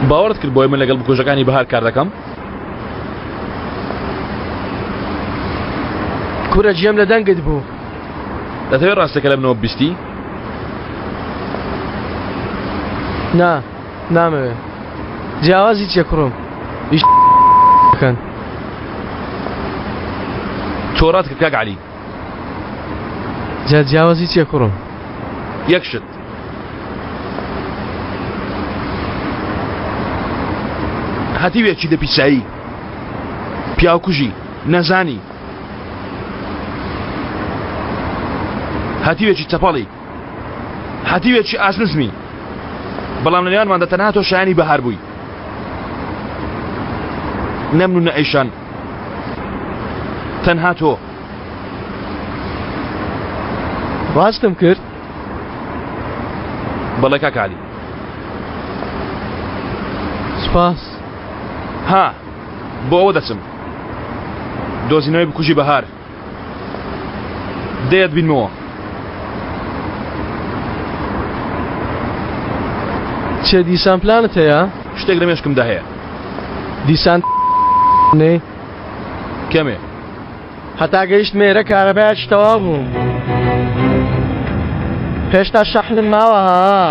باوەڕت کرد بۆی من لەگەڵ بکوژەکانی بەهار کار دەکەم؟ کورە جێم لە دەنگت بوو. دەتەوێت ڕاستەکە لە منەوە بیستی؟ نا نامەوێ جیاوازی چیە کوڕم هیچ کەن چۆڕات کرد کاک عەلی. جیاوازی چیە کوڕم؟ یەک شت هەتیوێکی دەپیسایی پیاوکوژی نەزانی هەتیوێکی چەپەڵی هەتیوێکی ئاسنزمی بەڵام لەنێوانماندا تەنها تۆ شایانی بەهار بووی نەمن و نەئەیشان تەنها تۆ. ڕاستم کرد؟ بەڵێ کاک عەلی. سپاس. ها بۆ ئەوە دەچم دۆزینەوەی بکوژی بەهار دەیەت بینمەوە. چێ دیسان پلانت هەیە؟ شتێک لە مێشکمدا هەیە. دیسان نێ کەمێ هەتا گەیشت مێرە کارەبایەکی تەواو بوو پێشتا شەحنم ماوە ها.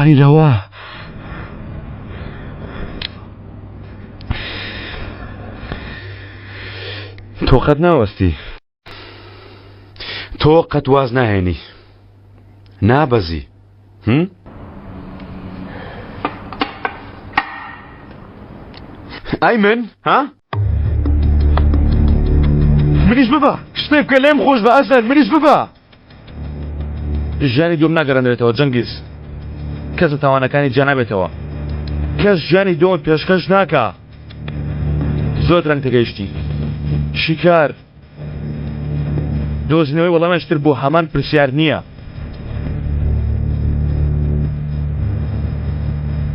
عەلیرەوا تۆ قەت ناوەستی تۆ قەت واز ناهێنی نابەزی ئای من ها منیش ببە شتێک بکە لێم خۆش بە ئەسەر منیش ببە ژیانی دوم ناگەڕێنرێتەوە جەنگیز کەس لە تاوانەکانی جیا نابێتەوە کەس ژیانی دۆم پێشکەش ناکە زۆر ڕەنگ تەگەیشتی شیکار دۆزینەوەی وەڵامەشتر بۆ هەمان پرسیار نییە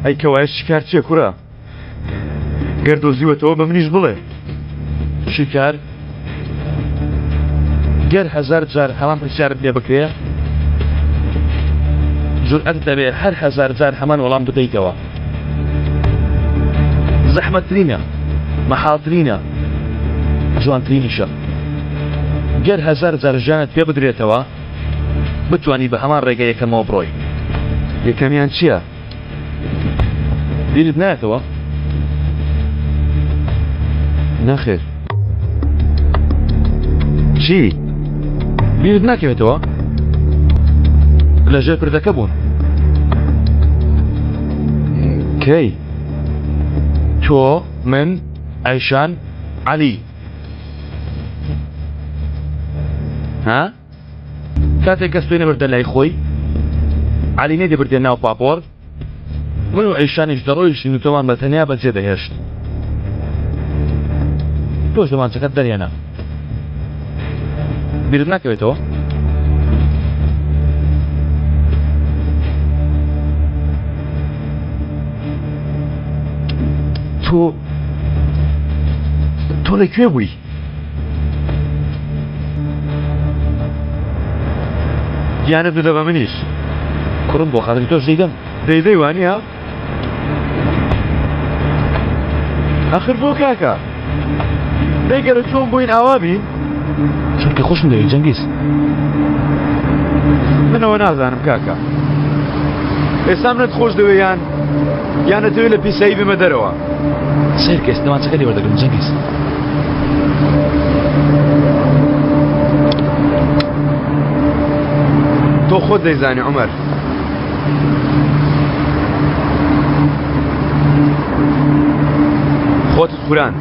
ئەی کەوایە شیکار چییە کوڕە گەر دۆزیوەتەوە بە منیش بڵێ شیکار گەر هەزار جار هەمان پرسیارت لێ بکرێ جورئەت دەبێت هەر هەزار جار هەمان وەڵام بدەیتەوە زەحمەتترینە مەحاڵترینە جوانترینیشە گەر هەزار جار ژیانت پێ بدرێتەوە بتوانی بە هەمان ڕێگە یەکەمەوە بڕۆی یەکەمیان چییە؟ بیرت نایەتەوە؟ نەخێر چی؟ بیرت ناکەوێتەوە؟ لەژێر پردەکە بوون کەی؟ تۆ من ئەیشان عەلی ها؟ کاتێک کەس توی نەبردە لای خۆی عەلی نەیدەبردێ ناو پاپۆر من و ئەیشانیش دەڕۆیشتین و تۆمان بە تەنیا بەجێ دەهێشت تۆش دەمانچەکەت دەرێنە بیرت ناکەوێتەوە؟ تۆ لەکوێ بووی؟ گیانت بدە بە منیش کوڕم بۆ خاتری تۆش دەیدەم دەیدەی وانە؟ آخر بۆ کاکە دەیگەرە چۆن بووین ئاوا بین چونکە خۆشم دەوێت جەنگیز. منەوە نازانم کاکە ئێستا منت خۆش دەوێ یان دەتەوێت لە پیسایی بمە دەرەوە سەیرکە ئێستا دەمانچەکە لێ وەردەگرم جەنگیز. تۆ خۆت دەیزانی عومەر خۆتت خوراند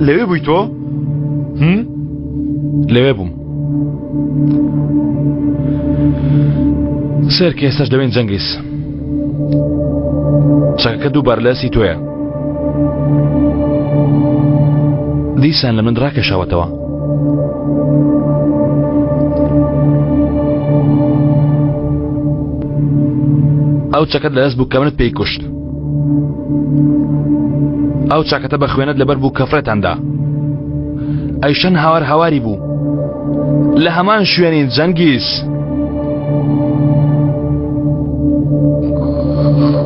لەوێ بووی تۆ؟ لەوێ بووم. سەیرکە ئێستاش دەوێن جەنگیز. چاکەکە دووبار لە ئەسی تۆیە. دیسان لە من ڕاکێشاوەتەوە. ئەو چاکەت لە ئەس بوو کە منت پێی کوشت. ئەو چاکەتە بە خوێنت لەبەر بوو کە فرەتاندا. ئەیشەن هاوار هاواری بوو. لە هەمان شوێنین جەنگیز.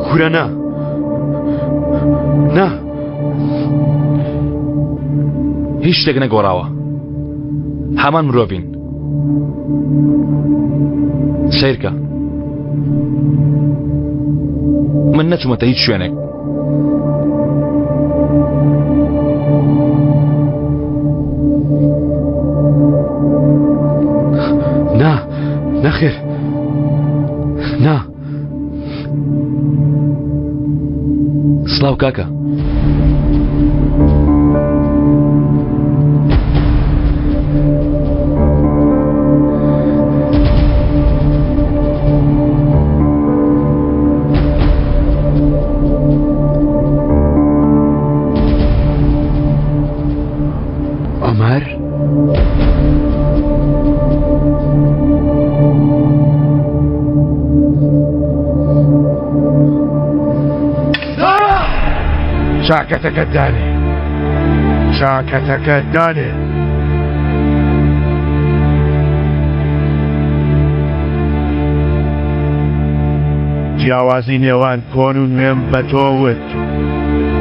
کورە نا هیچ شتێک نەگۆڕاوە. هەمان مرۆڤین. سەیرکە. من نەچوومەتە هیچ شوێنێک. نەخێر نا سڵاو کاکە. عومەر شاکەتەکەت دانێ شاکەتەکەت دانێ جیاوازی نێوان کۆن و نوێم بە تۆوت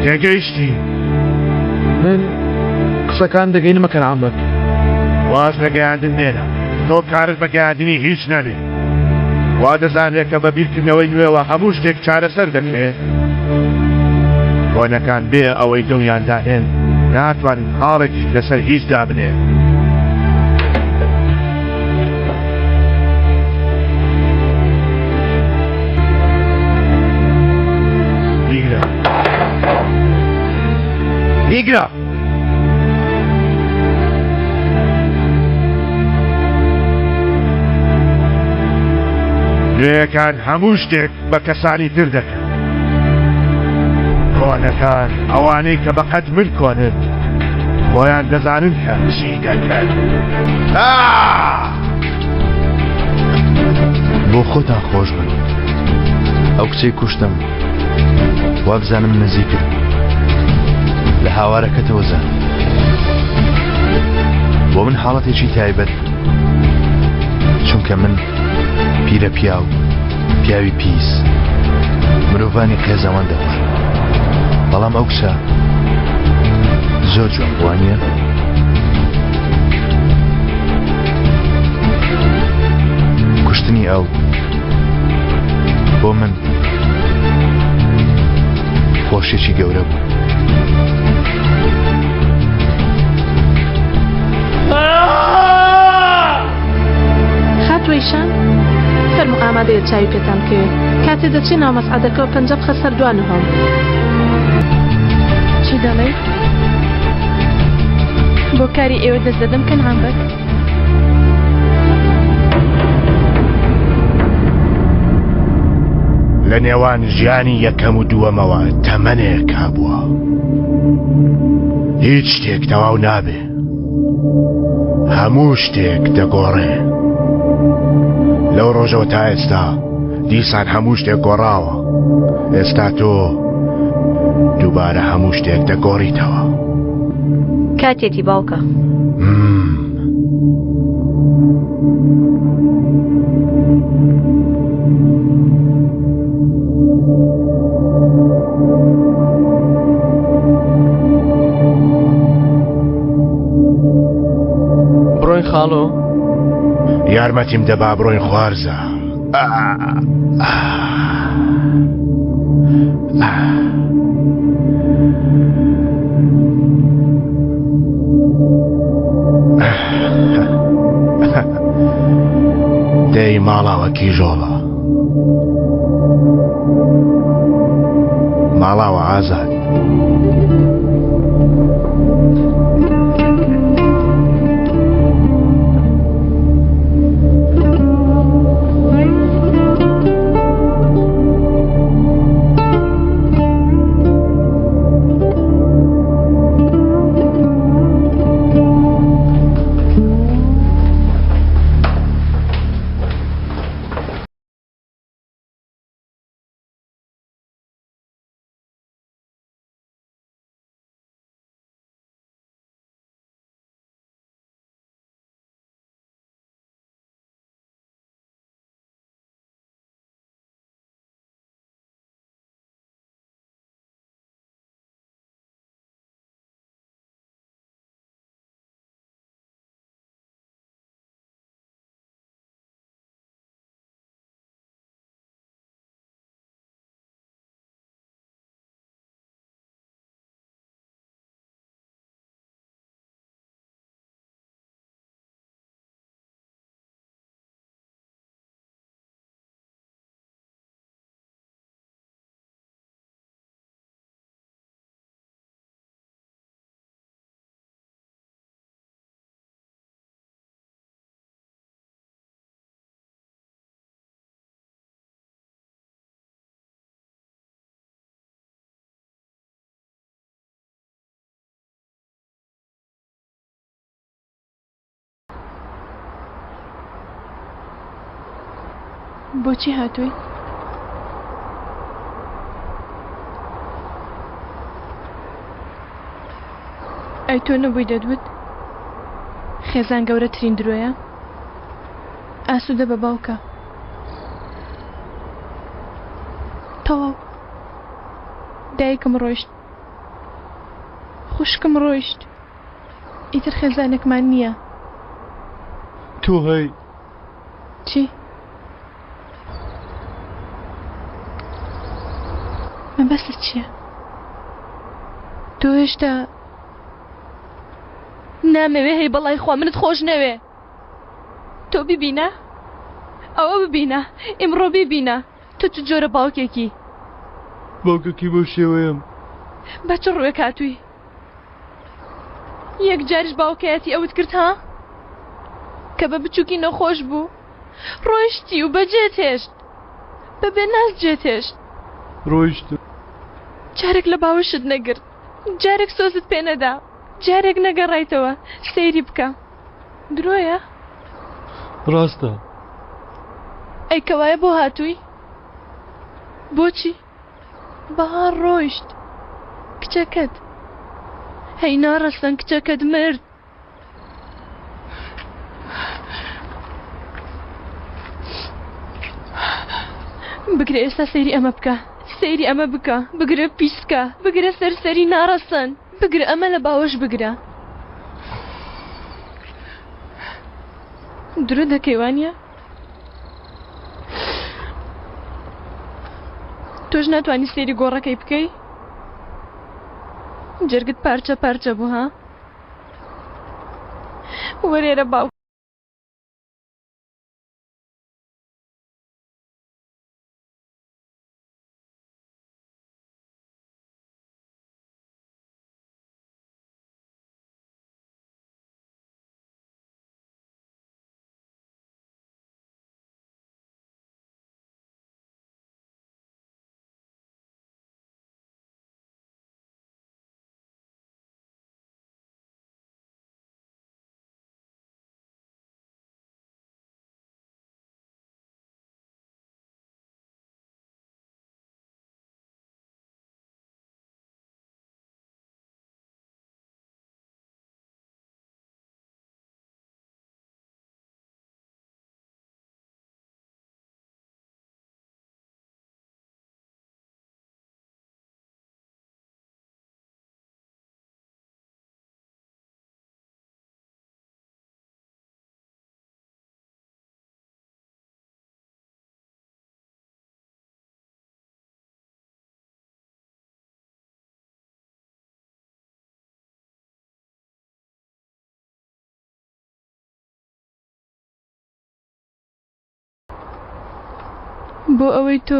تێگەیشتی من قسەکان دەگەین مەکەن عەمەک واز لەگەیاندن نێنە تۆ کارت بەگەیاندنی هیچ نەبێ وا دەزانێت کە بە بیرکردنەوەی نوێوە هەموو شتێک چارەسەر دەکرێت کۆنەکان بێ ئەوەی دڵیان داهێن ناتوانین حاڵێکی لەسەر هیچ دابنێ بیگرە نوێیەکان هەموو شتێک بە کەسانی تر دەکەن کۆنەکان ئەوانەی کە بەقەد من کۆنن خۆیان دەزانن کە چی دەکەن بۆ خۆتان خۆش بن ئەو کچەی کوشتم وا بزانم نزیکت لە هاوارەکەتەوە زان بۆ من حاڵەتێکی تایبەت چونکە من پیرە پیاو پیاوی پیس مرۆڤانی قێزەوان دەخۆشم بەڵام ئەو کچە زۆر جوان بوانیە کوشتنی ئەو بۆ من خۆشیێکی گەورە بوو خاتوەیشان فەرموو ئامادەیە چاوی پێتان بکەوێت کاتێ دەچێ ناو مەسعەدەکە و پەنجە بخە سەر دوانە هەم چی دەڵێ؟ بۆ کاری ئێوە دەست دەدەم کە نعەمبەر لە نێوان ژیانی یەکەم و دووەمەوە تەمەنێک هەبووە هیچ شتێک تەواو نابێ هەموو شتێک دەگۆڕێ لەو ڕۆژەوە تا ئێستا دیسان هەموو شتێک گۆڕاوە ئێستا تۆ دووبارە هەموو شتێک دەگۆڕیتەوە. کاتێتی باوکە. بڕۆین خاڵۆ. یارمەتیم دەبا بڕۆین خوارزە. دەی ماڵاوە کیژۆڵە، ماڵاوە ئازاد. بۆچی هاتووی؟ ئەی تۆ نەبووی دەدوت خێزان گەورەترین درۆیە؟ ئاسوودە بە باوکە. تەواو دایکم ڕۆیشت، خوشکم ڕۆیشت، ئیتر خێزانێکمان نییە. تۆ هەی چی؟ مەبەستت چییە؟ تۆ هێشتا نامەوێ هەی بەڵای خوا منت خۆش نەوێ. تۆ ببینە ئەوە ببینە ئیمڕۆ ببینە تۆ چ جۆرە باوکێکی. باوکەکی بۆ شێوەیەم. بە چ ڕوێک هاتووی؟ یەک جاریش باوکایەتی ئەوت کرد ها؟ کە بە بچووکی نەخۆش بوو ڕۆیشتی و بەجێت هێشت، بەبێ ناز جێت هێشت. ڕۆیشتم. جارێک لە باوشت نەگرت، جارێک سۆزت پێ نەدا، جارێک نەگەڕایتەوە سەیری بکە. درۆیە؟ ڕاستە. ئەی کەوایە بۆ هاتووی؟ بۆچی؟ بەهار ڕۆیشت کچەکەت، هەی ناڕەستەن کچەکەت مرد. بگرە ئێستا سەیری ئەمە بکە، سەیری ئەمە بکە، بگرە پیسکە، بگرە سەرسەری ناڕەستن، بگرە ئەمە لە باوەش بگرە. درۆ دەکەیوانە؟ تۆش ناتوانی سەیری گۆڕەکەی بکەی؟ جەرگت پارچە پارچە بوو ها؟ وەرێرە باو بۆ ئەوەی تۆ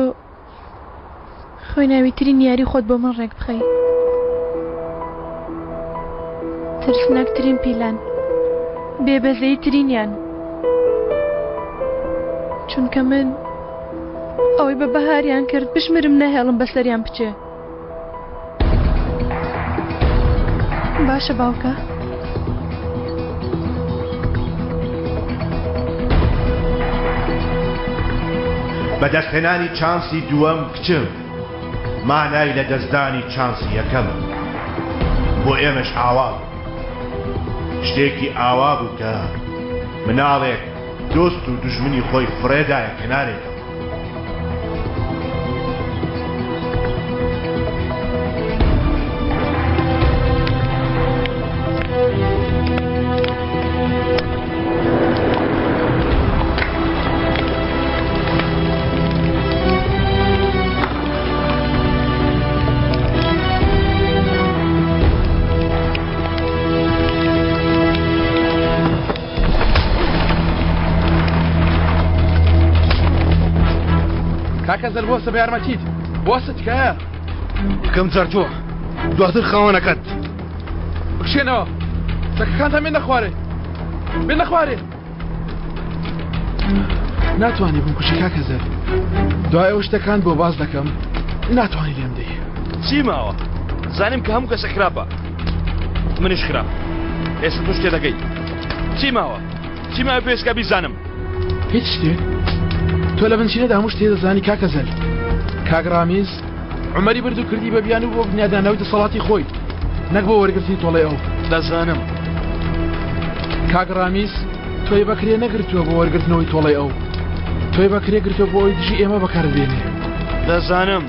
خۆی ناویترین یاری خۆت بۆ من ڕێک بخەی. ترسناکترین پیلان، بێبەزەیترینیان، چونکە من ئەوەی بە بەهاریان کرد بشمرم نەهێڵم بەسەریان بچێ. باشە باوکە؟ بەدەستهێنانی چانسی دووەم کچم مانای لە دەستدانی چانسی یەکەم بۆ ئێمەش ئاوا بوو. شتێکی ئاوا بوو کە مناڵێک دۆست و دژمنی خۆی فڕێدایە کەنارێکە. کاکەزەر بۆسە بە یارمەتیت بۆسە تکایە کەم جەرجووە دواتر خاوەنەکەت بکشێنەوە سەکەکانتان بێن نەخوارێ بێن نەخوارێ. ناتوانێ بمکوشی کاکەزەر، دوای ئەو شتەکان بۆ باز دەکەم ناتوانانی لێم دەی. چی ماوە؟ زانیم کە هەموو کەسە خراپە، منیش خراپ. ئێستا تۆ شتێ دەکەی چی ماوە؟ چی ماوە پێشکە بیزانم؟ هیچ شتێک. تۆ لە بنچینەدا هەموو شتێ دەزانی کاکەزەر. کاگڕامیز عومەری برد و کردی بە بیان و بۆ بنیادانەوەی دەسەڵاتی خۆی، نەک بۆ وەرگرتنی تۆڵەی ئەو. دەزانم کاگڕامیز تۆی بەکرێ نەگرتووە بۆ وەرگرتنەوەی تۆڵەی ئەو، تۆی بەکرێ گرتووە بۆ ئەوی دژی ئێمە بەکاربێنێ. دەزانم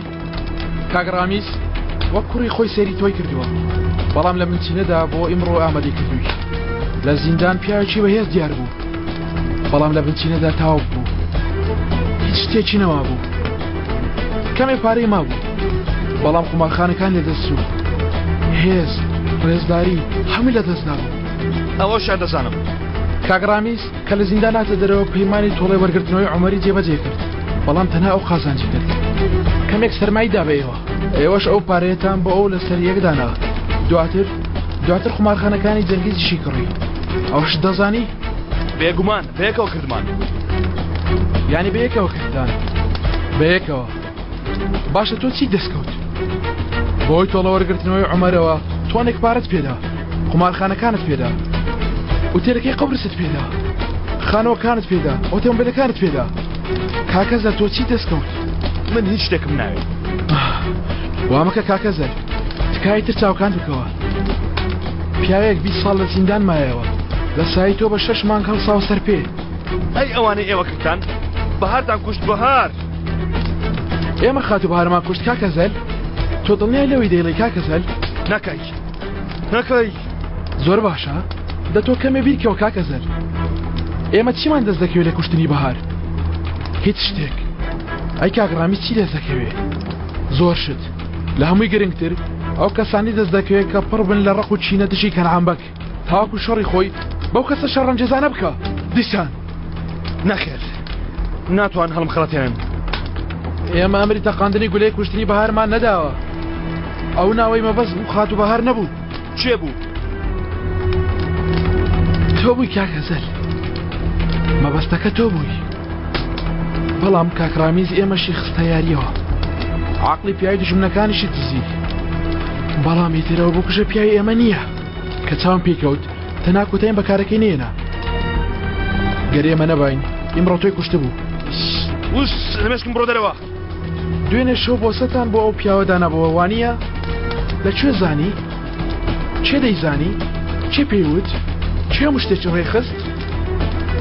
کاگڕامیز وەک کوڕی خۆی سێری تۆی کردووە، بەڵام لە بنچینەدا بۆ ئیمڕۆ ئامادەی کردووی. لە زیندان پیاوێکی بەهێز دیار بوو، بەڵام لە بنچینەدا تاو بوو، هیچ شتێکی نەما بوو. کەمێک پارەی مابوو، بەڵام قومارخانەکان لێدەستوو، هێز ڕێزداری هەمووی لەدەستدا بوو. ئەوە شار دەزانم. کاگڕامیز کە لە زیندان هاتە دەرەوە پەیمانی تۆڵەی وەرگرتنەوەی عومەری جێبەجێ کرد، بەڵام تەنها ئەو قازانجی کرد. کەمێک سەرماییدا بە ئێوە، ئێوەش ئەو پارەیەتان بۆ ئەو لەسەر یەکدانەوە. دواتر قومارخانەکانی جەنگیزیشی کڕی. ئەوش دەزانی؟ بێگومان بەیەکەوە کردمان. یعنی بەیەکەوە کردان. بەیەکەوە. باشە تۆ چی دەستکەوت؟ بۆی تۆڵە وەرگرتنەوەی عومەرەوە تۆنێک پارەت پێدا، قومارخانەکانت پێدا، ئوتێلەکەی قەبرست پێدا، خانەوەکانت پێدا، ئۆتۆمبیلەکانت پێدا. کاکەزەر تۆ چی دەستکەوت؟ من هیچ شتێکم ناوێت. وامەکە کاکەزەر، تکایی تر چاوکان بکەوە. پیاوێک 20 ساڵ لە زیندان مایەوە، لە سایی تۆ بە 6 مانگ هەڵساوە سەر پێ. ئەی ئەوانەی ئێوە کردان بەهاردان کوشت بەهار. ئێمە خاتو بەهارمان کوشت کاکەزەر. تۆ دڵنیای لەوەی دەیڵی کاکەزەر؟ نەکەی. زۆر باشە، دە تۆ کەمێ بیرکەوە کاکەزەر. ئێمە چیمان دەست دەکەوێت لە کوشتنی بەهار؟ هیچ شتێک. ئەی کاگڕامی چی دەست دەکەوێت؟ زۆر شت. لە هەمووی گرنگتر ئەو کەسانی دەست دەکەوێت کە پڕ بن لە ڕق و چینە دژی کەنعانبەک، تاواکو شەڕی خۆی بەو کەسە شەڕەنجەزانە بکە. دیسان نەخێر ناتوان هەڵم خەڵەتێنن. ئێمە ئەمری تەقاندنی گولەی کوشتنی بەهارمان نەداوە. ئەو ناوەی مەبەست بوو خاتو بەهار نەبوو. چێ بوو؟ تۆ بووی کاکەزەر، مەبەستەکە تۆ بووی. بەڵام کاکرامیز ئێمەشی خستە یاریەوە، عاقلی پیاوی دژمنەکانیشی دزی. بەڵام ئیترەوە بۆ کوژە پیاوی ئێمە نییە کە چاوم پێکەوت تەناکۆتەین بەکارەکەی نێنا. گەر ئێمە نەباین ئیمڕۆ تۆی کوشتە بوو. وش لەمێشکم بڕۆ دەرەوە. دوێنێ شەو بۆسەتان بۆ ئەو پیاوەدانە بۆ وانییە؟ لەکوێ زانی؟ چێ دەیزانی؟ چێ پێیوت؟ چێ هەموو شتێکی ڕێخست؟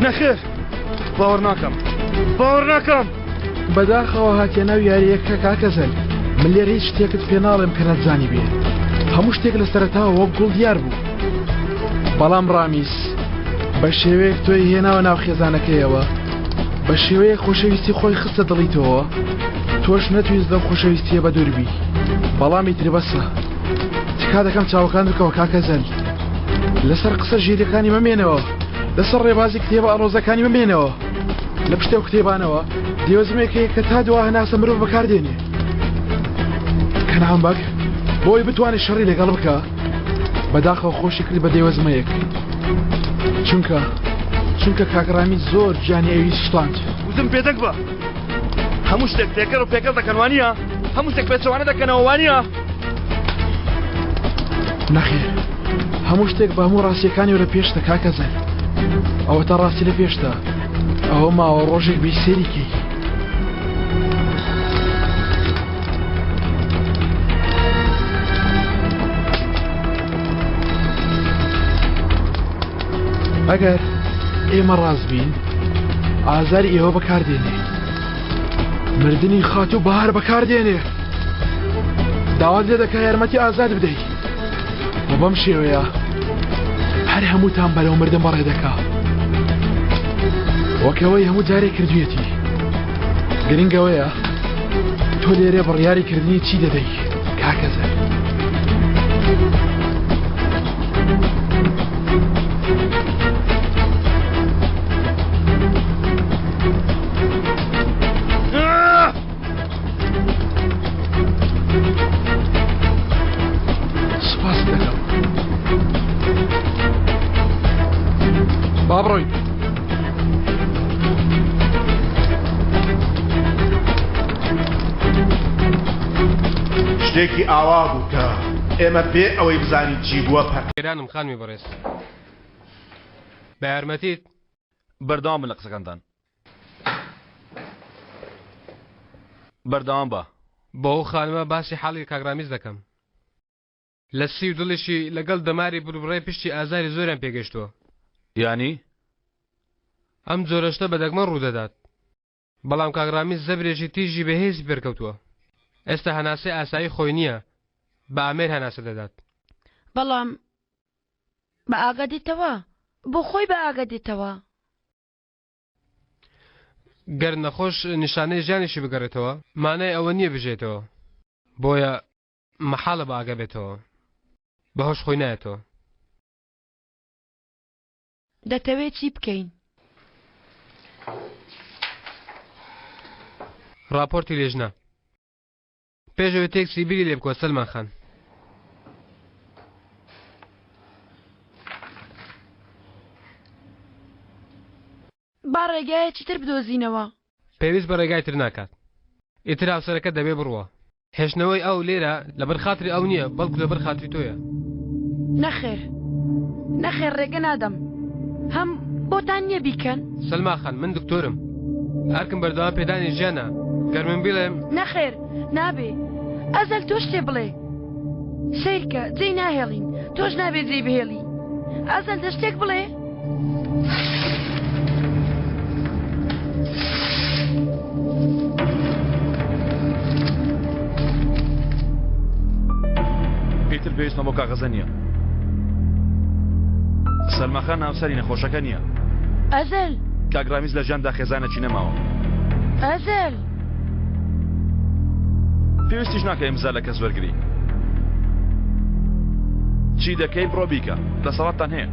نەخێر باوەڕ ناکەم. بەداخەوە هاتیە ناو یاریەکە کاکەزەر. من لێرە هیچ شتێکت پێ ناڵێم کە نەتزانی بێ. هەموو شتێک لە سەرەتاوە وەک گوڵ دیار بوو. بەڵام ڕامیس بە شێوەیەک تۆی هێناوە ناو خێزانەکەیەوە، بە شێوەیە خۆشەویستی خۆی خستە دڵیتەوە. تۆش نەتویست لەو خۆشەویستیە بە دووربی. بەڵامی تر بەسە تکا دەکەم چاوەکان بکەوە کاکەزەر. لەسەر قسە ژیرەکانی مەمێنەوە، لەسەر ڕێبازی کتێبە ئەڕۆزەکانی مەمێنەوە. لە پشتێو کتێبانەوە دێوەزمێکی کە تا دووە هەناسە مرۆڤ بەکاردێنێ کەنعام بەک بۆی بتوانێت شەڕی لەگەڵ بکە بەداخەوە خۆشی کرد بە دێوەزمەیەک چونکە کاکڕامی زۆر گیانی ئەوی سوتاند وزم پێدەک بە هەموو شتێک تێکەر و پێکەڵ دەکەنوانیە هەموو شتێک پێچەوانە دەکەنەوەوانیە نەخێر هەموو شتێک بە هەموو ڕاستیەکانی وەرە پێشتە کاکەزەر ئەوە تا ڕاستی لە پێشتە ئەوە ماوە ڕۆژێک بی سێریکەی ئەگەر ئێمە ڕاست بین ئازاری ئێوە بەکاردێنێ مردنی خات و بەهار بەکاردێنێ داوات لێ دەکا یارمەتی ئازاد بدەیت و بەم شێوەیە هەر هەمووتان بەرەو مردن بەڕێ دەکا وەکەوەی هەموو جارێ کردوێتی گرنگەوەیە تۆ لێرێ بڕیاریکردنی چی دەدەی کاکەزەر سوپاس دەکەم با بڕۆین شتێکی ئاوا بوو کە ئێمە بێ ئەوەی بزانین چی بووە گرانم خانمی بەڕێز بە یارمەتیت بەردەوام بن لە قسەکەتان بەردەوام بە بۆ ئەو خانمە باسی حاڵی کاگرامیز دەکەم لە سی و دڵیشی لەگەڵ دەماری بروڕێ پشتی ئازاری زۆریان پێگەشتووە یانی ئەم جۆرەشتە بە دەگمە ڕوودەدات بەڵام کاگرامیز زەبرێکی تیژی بەهێزی پێرکەوتووە ئێستا هەناسەی ئاسایی خۆی نییە بە ئامێر هەناسە دەدات بەڵام بە ئاگا دیتەوە بۆ خۆی بە ئاگا دیتەوە گەر نەخۆش نیشانەی ژیانیشی بگەڕێتەوە مانای ئەوە نییە بژێتەوە بۆیە مەحاڵە بە ئاگا بێتەوە بەهۆش خۆی نایەتەوە دەتەوێت چی بکەین راپۆرتی لێژنە پێشەوە تێک سیبیری لێ بکۆ سەلمان خان با ڕێگایەکی تر بدۆزینەوە پێویست بە ڕێگای تر ناکات ئیتر هاوسەرەکە دەبێ بڕوە هێشتنەوەی ئەو لێرە لەبەر خاتری ئەو نییە بەڵکو لەبەر خاتری تۆیە نەخێر ڕێگە نادەم هەم بۆتان نییە بیکەن سەلمان خان من دکتۆرم هەرکم بەردەوام پێدانی ژیانە گەر من بڵێم نەخێر نابێ ئەزەل تۆ شتێ بڵێ سیرکە جێی ناهێڵین تۆش نابێ جێی بهێڵی ئەزەل دە شتێک بڵێ پێتر پێویستمە بۆ کاغەزە نییە سەلمەخان ناوسەری نەخۆشەکە نییە ئەزەل کاگرامیز لە ژیاندا خێزانێکی نەماوە ئەزەل پێویستیش ناکە ئیمزا لە کەس وەرگری چی دەکەی بڕۆ بیکە دەسەڵاتتان هەیە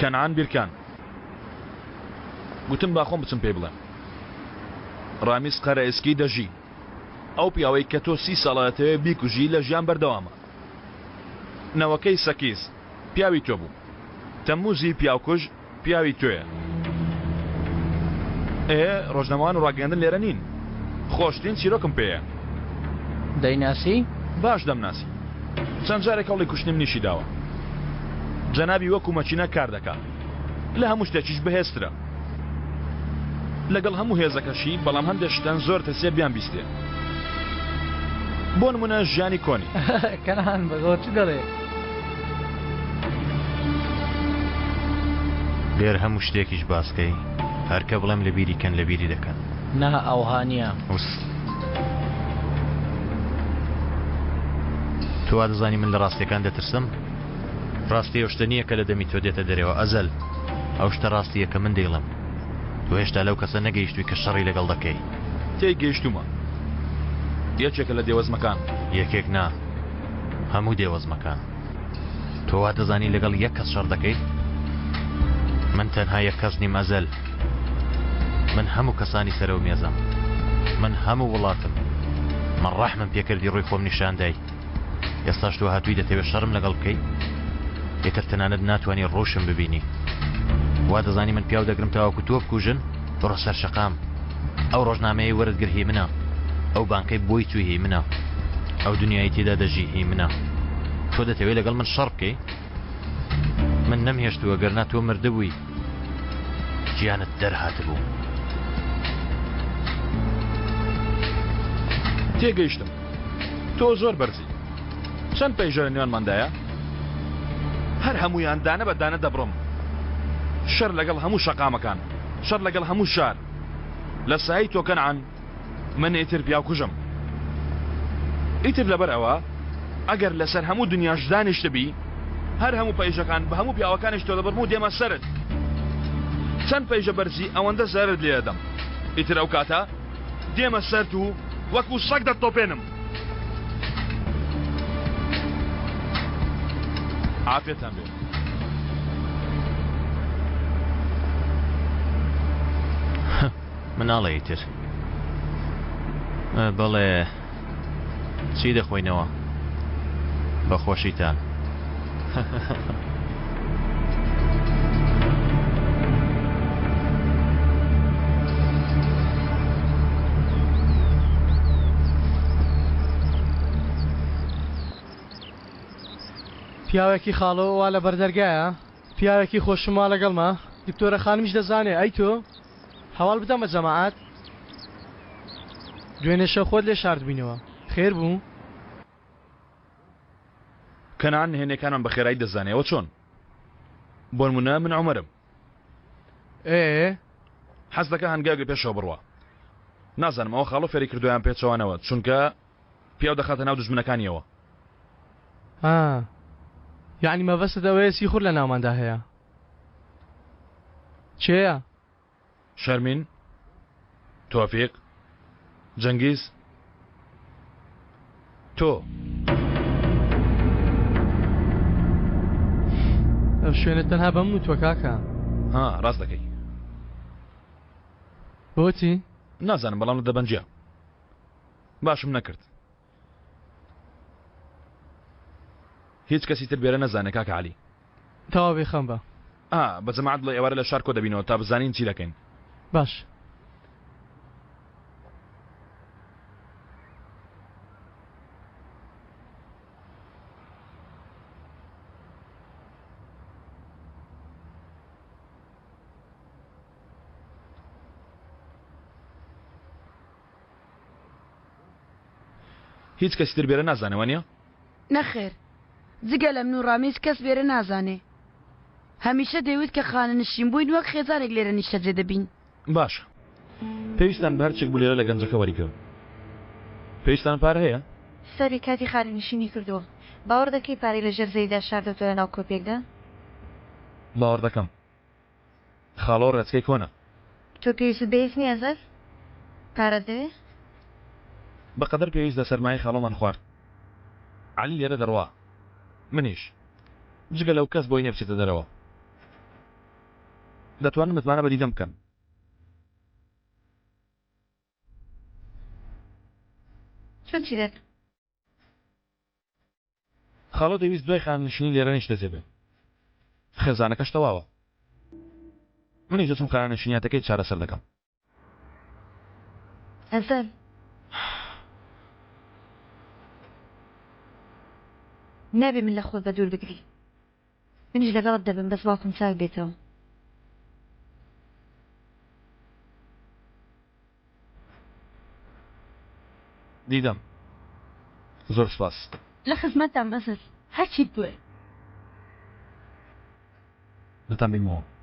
کەنعان بیرکان گوتم با خۆم بچم پێی بڵێم ڕامیز قەرە ئێسکی دەژی ئەو پیاوەی کە تۆ 30 ساڵەتەوێ بیکوژی لە ژیان بەردەوامە نەوەکەی سەکیز پیاوی تۆ بوو تەموزی پیاوکوژ پیاوی تۆیە ڕۆژنەمەوان و ڕاگەاندن لێرە نین خۆشترین چیرۆکم پێیە دەیناسی؟ باش دەمناسی چەند جارێک هەوڵی کوشتنیم نیشی داوە جەنابی وەکو مەچینە کار دەکات لە هەموو شتێکیش بەهێزترە لەگەڵ هەموو هێزەکەشی بەڵام هەندێک شتان زۆر تەسێ بیان بیستێ بۆ نمونە ژیانی کۆنی کەنان بەگەوە چی دەڵێ؟ لێر هەموو شتێکیش باسکەی هەرکە بڵێم لە بیری کەن لە بیری دەکەن نا ئەوهانیە تۆ وا دەزانی من لە ڕاستیەکان دەترسم ڕاستی ئەو شتە نییە کە لە دەمی تۆ دێتە دەرەوە ئەزەل ئەو شتە ڕاستیە کە من دەیڵم تۆ هێشتا لەو کەسە نەگەیشتووی کە شەڕی لەگەڵ دەکەی تێی گەیشتومە یەکێکە لە دێوەزمەکان یەکێک نا هەموو دێوەزمەکان تۆ وا دەزانی لەگەڵ یەک کەس شەڕ دەکەی من تەنها یەک کەس نیم ئەزەل من هەموو کەسانی سەرە و مێزم من هەموو وڵاتم من ڕەحمم پێکردی ڕووی خۆم نیشاندای ئێستاش تۆ هاتووی دەتەوێت شەڕم لەگەڵ بکەی یەکەر تەنانەت ناتوانانی ڕۆشم ببینی وا دەزانی من پیاو دەگرم تاواکو تۆ بکوژن بڕۆ سەر شەقام ئەو ڕۆژنامەیە وەرزگر هی منە ئەو بانکەی بۆی توی هی منە ئەو دنیای تێدا دەژی هی منە تۆ دەتەوێت لەگەڵ من شەڕ بکەی من نەمهێشتووە گەرنا تۆ مردبووی گیانت دەرهات بوو تێگەیشتم تۆ زۆر بەرزی چەند پەیژە لە نێوانماندایە هەر هەموویان دانە بە دانە دەبڕم شەر لەگەڵ هەموو شەقامەکان شەر لەگەڵ هەموو شار لە سایی تۆ کەنعان من ئیتر پیاوکوژم ئیتر لەبەر ئەوە ئەگەر لەسەر هەموو دنیاش دانیشتبی هەر هەموو پەیژەکان بە هەموو پیاوەکانیش تۆ دەبڕم و دێمە سەرت چەند پەیژە بەرزی ئەوەندە زەرت لێ دەدەم ئیتر ئەو کاتە دێمە سەرت و وەکو سەگ دەتۆپێنم عافێتان بێ مناڵە ئیتر بەڵێ چی دەخۆینەوە بەخۆشیتان پیاوێکی خاڵەوە وا لە بەردەرگایە پیاوێکی خۆشما لەگەڵمە دکتۆرە خانمیش دەزانێ ئەی تۆ هەواڵ بدەمە جەماعەت دوێنێ شەو خۆت لێ شاردبینەوە خێر بوو کەنعان هێنەکانم بە خێرایی دەزانێەوە چۆن بۆ نمونە من عومەرم حەز دەکە هەنگاوی پێشەوە بڕوە نازانم ئەوە خاڵۆ فێری کردویان پێچەوانەوە چونکە پیاو دەخاتە ناو دژمنەکانیەوە یعنی مەبەستت ئەوەیە سیخور لە ناوماندا هەیە چێە؟ شەرمین تۆفیق جەنگیز تۆ ئەو شوێنت تەنها بەم نوتوە کاکە ڕاست دەکەی بۆچی؟ نازانم بەڵام لە دەبەنجە باشم نەکرد هیچ کەسی تر بێرە نەزانێت کاکە عەلی تەواو بێخەم بە بە جەماعەت بڵێ ئێوارە لە شار کۆ دەبینەوە تا بزانین چی دەکەین باش هیچ کەسی تر بێرە نازانەوە نیە؟ نەخێر جگە لە من و ڕامیز کەس بێرە نازانێ هەمیشە دەیوت کە خانە نشین بووین وەک خێزارێک لێرە نیشتەجێ دەبین باش پێویستان بە هەرچێک بوو لێرە لە گەنجەکە وەریکەوە پێویستان پارە هەیە؟ سەری کاتی خانە نشینی کردووە باوەڕ دەکەی پارەی لە ژێر زەیدا شاردەوە لە ناو کۆپێکدا؟ باوەڕ دەکەم خاڵۆ ڕێچکەی کۆنە تۆ پێویست بەیەکنی ئەزەر؟ پارە دەوێ؟ بەقەدەر پێویست لە سەرمایەی خاڵۆمان خوارد عەلی لێرە دەڕوا منیش جگە لەو کەس بۆی نێبچێتە دەرەوە دەتوانم متمانە بە دیدەم بکەم. چۆن چی دەت؟ خاڵۆ دەویست دوای خانشینی لێرە نیشتە جێبێ. خێزانەکەش تەواوە. منیش دەچم خانشینیاتەکەی چارەسەر دەکەم. ئەزەل نابێ من لە خۆت بە دوور بگری. منیش لەگەڵت دەبم بەس باوکم چاک بێتەوە. دیدەم. زۆر سپاس. لە خزمەتتان بەسەر هەرچیت بوێ دەتان بینمەوە.